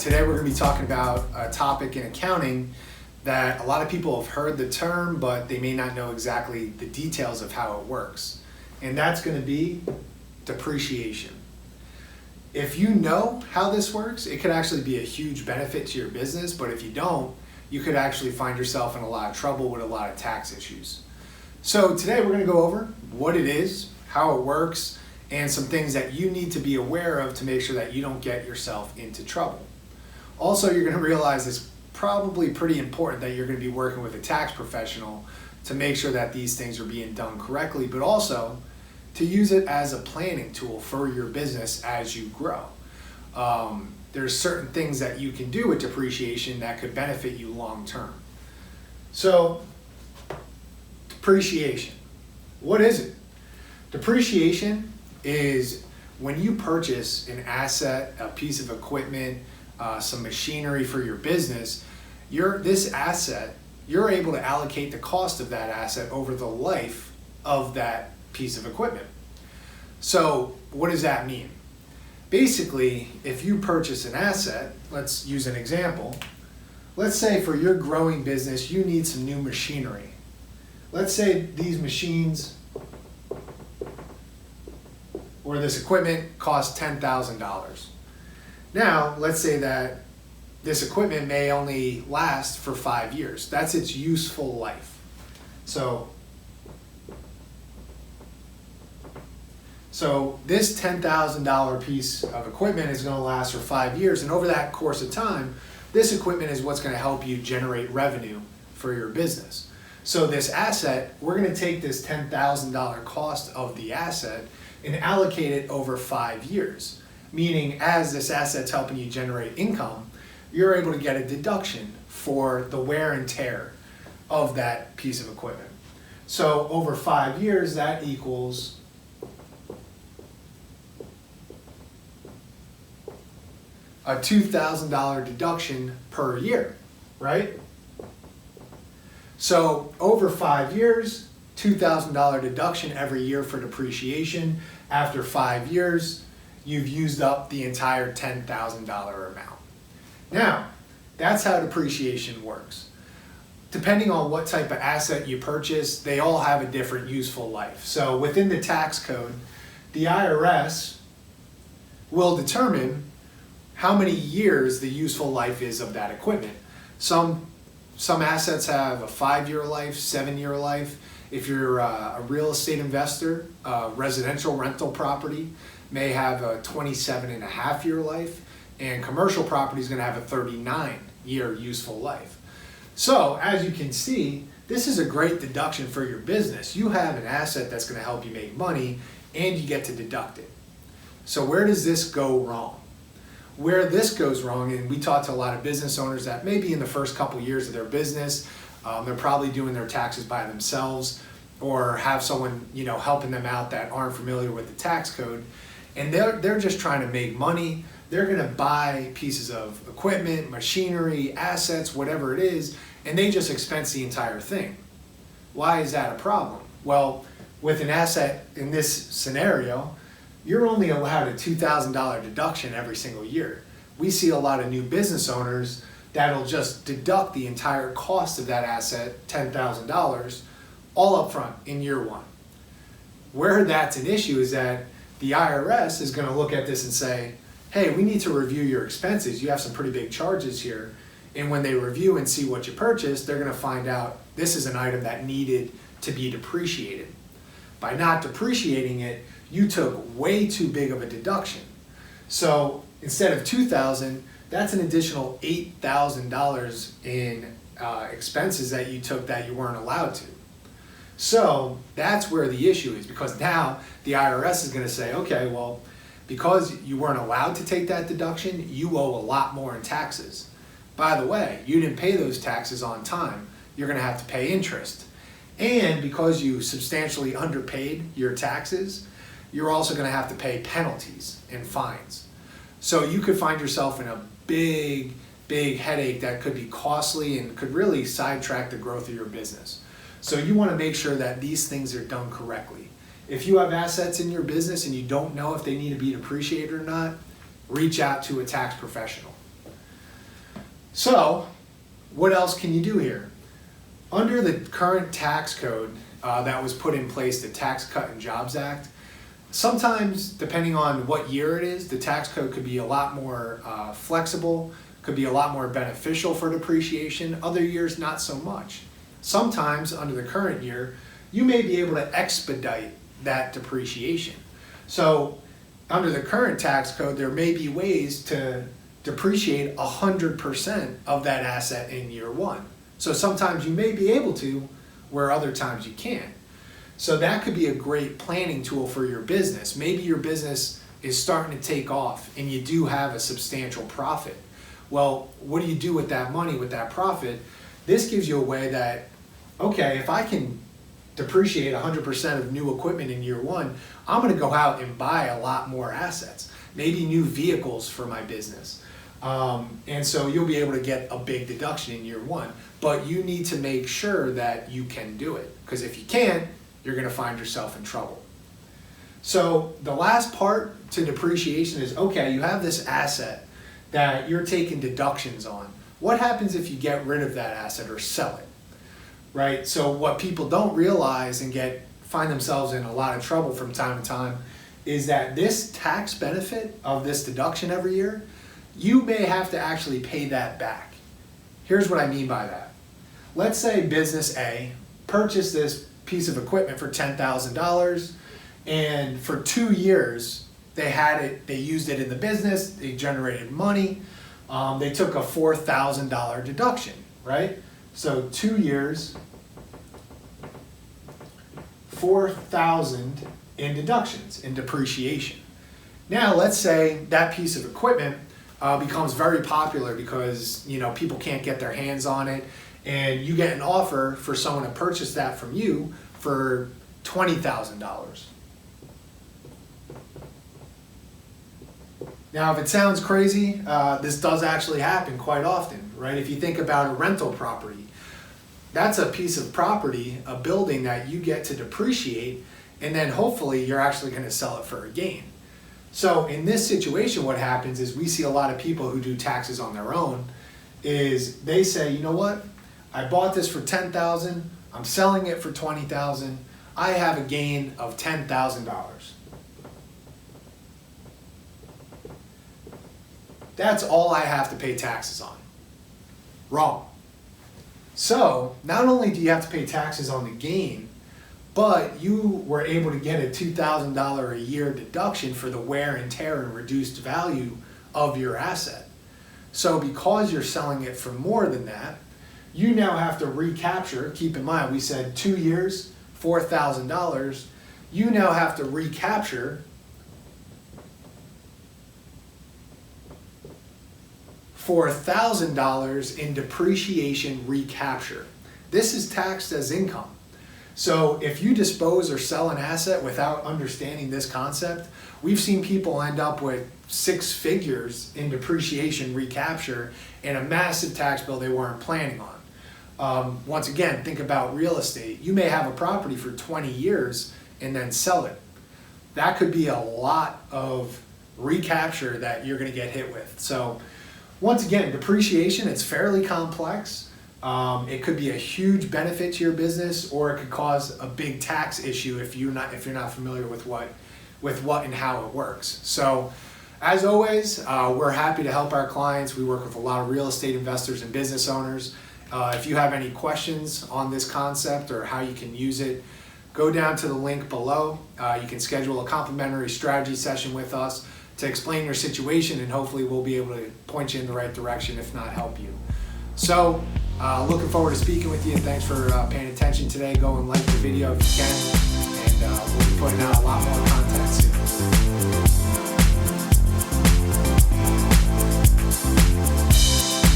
Today we're going to be talking about a topic in accounting that a lot of people have heard the term, but they may not know exactly the details of how it works. And that's going to be depreciation. If you know how this works, it could actually be a huge benefit to your business, but if you don't, you could actually find yourself in a lot of trouble with a lot of tax issues. So today we're going to go over what it is, how it works, and some things that you need to be aware of to make sure that you don't get yourself into trouble. Also, you're going to realize it's probably pretty important that you're going to be working with a tax professional to make sure that these things are being done correctly, but also to use it as a planning tool for your business as you grow. There's certain things that you can do with depreciation that could benefit you long term. So, depreciation. What is it? Depreciation is when you purchase an asset, a piece of equipment, some machinery for your business, this asset, you're able to allocate the cost of that asset over the life of that piece of equipment. So what does that mean? Basically, if you purchase an asset, let's use an example. Let's say for your growing business, you need some new machinery. Let's say these machines or this equipment costs $10,000. Now, let's say that this equipment may only last for 5 years. That's its useful life. So this $10,000 piece of equipment is going to last for 5 years, and over that course of time, this equipment is what's going to help you generate revenue for your business. So this asset, we're going to take this $10,000 cost of the asset and allocate it over 5 years. Meaning, as this asset's helping you generate income, you're able to get a deduction for the wear and tear of that piece of equipment. So over 5 years, that equals a $2,000 deduction per year, right? So over 5 years, $2,000 deduction every year for depreciation. After 5 years, you've used up the entire $10,000 amount. Now, that's how depreciation works. Depending on what type of asset you purchase, they all have a different useful life. So within the tax code, the IRS will determine how many years the useful life is of that equipment. Some assets have a 5-year life, 7-year life. If you're a real estate investor, residential rental property may have a 27.5-year life, and commercial property is going to have a 39-year useful life. So as you can see, this is a great deduction for your business. You have an asset that's going to help you make money, and you get to deduct it. So where does this go wrong? Where this goes wrong, and we talk to a lot of business owners that maybe in the first couple years of their business, they're probably doing their taxes by themselves or have someone helping them out that aren't familiar with the tax code, and they're just trying to make money. They're going to buy pieces of equipment, machinery, assets, whatever it is, and they just expense the entire thing. Why is that a problem? Well, with an asset in this scenario, you're only allowed a $2,000 deduction every single year. We see a lot of new business owners that'll just deduct the entire cost of that asset, $10,000, all up front in year one. Where that's an issue is that the IRS is going to look at this and say, hey, we need to review your expenses. You have some pretty big charges here. And when they review and see what you purchased, they're going to find out this is an item that needed to be depreciated. By not depreciating it, you took way too big of a deduction. So instead of $2,000, that's an additional $8,000 in expenses that you took that you weren't allowed to. So that's where the issue is, because now the IRS is going to say, okay, well, because you weren't allowed to take that deduction, you owe a lot more in taxes. By the way, you didn't pay those taxes on time, you're going to have to pay interest. And because you substantially underpaid your taxes, you're also going to have to pay penalties and fines. So you could find yourself in a big headache that could be costly and could really sidetrack the growth of your business. So you want to make sure that these things are done correctly. If you have assets in your business and you don't know if they need to be depreciated or not, reach out to a tax professional. So what else can you do here? Under the current tax code that was put in place, the Tax Cut and Jobs Act, sometimes, depending on what year it is, the tax code could be a lot more flexible, could be a lot more beneficial for depreciation. Other years, not so much. Sometimes, under the current year, you may be able to expedite that depreciation. So, under the current tax code, there may be ways to depreciate 100% of that asset in year one. So sometimes you may be able to, where other times you can't. So that could be a great planning tool for your business. Maybe your business is starting to take off and you do have a substantial profit. Well, what do you do with that money, with that profit? This gives you a way that, okay, if I can depreciate 100% of new equipment in year one, I'm gonna go out and buy a lot more assets, maybe new vehicles for my business. And so you'll be able to get a big deduction in year one, but you need to make sure that you can do it, because if you can't, you're gonna find yourself in trouble. So the last part to depreciation is, okay, you have this asset that you're taking deductions on. What happens if you get rid of that asset or sell it, right? So what people don't realize and find themselves in a lot of trouble from time to time is that this tax benefit of this deduction every year, you may have to actually pay that back. Here's what I mean by that. Let's say business A purchased this piece of equipment for $10,000, and for 2 years they had it, they used it in the business, they generated money, they took a $4,000 deduction, right? So 2 years, 4,000 in deductions, in depreciation. Now let's say that piece of equipment becomes very popular because people can't get their hands on it, and you get an offer for someone to purchase that from you for $20,000. Now, if it sounds crazy, this does actually happen quite often, right? If you think about a rental property, that's a piece of property, a building that you get to depreciate, and then hopefully you're actually going to sell it for a gain. So in this situation, what happens is we see a lot of people who do taxes on their own is they say, you know what? I bought this for $10,000, I'm selling it for $20,000, I have a gain of $10,000. That's all I have to pay taxes on. Wrong. So not only do you have to pay taxes on the gain, but you were able to get a $2,000 a year deduction for the wear and tear and reduced value of your asset. So because you're selling it for more than that, you now have to recapture. Keep in mind, we said 2 years, $4,000. You now have to recapture $4,000 in depreciation recapture. This is taxed as income. So if you dispose or sell an asset without understanding this concept, we've seen people end up with 6 figures in depreciation recapture and a massive tax bill they weren't planning on. Once again, think about real estate. You may have a property for 20 years and then sell it. That could be a lot of recapture that you're going to get hit with. So once again, depreciation, it's fairly complex. It could be a huge benefit to your business, or it could cause a big tax issue if you're not familiar with what and how it works. So as always, we're happy to help our clients. We work with a lot of real estate investors and business owners. If you have any questions on this concept or how you can use it, go down to the link below. You can schedule a complimentary strategy session with us to explain your situation, and hopefully we'll be able to point you in the right direction, if not help you. So, looking forward to speaking with you, and thanks for paying attention today. Go and like the video if you can, and we'll be putting out a lot more content soon.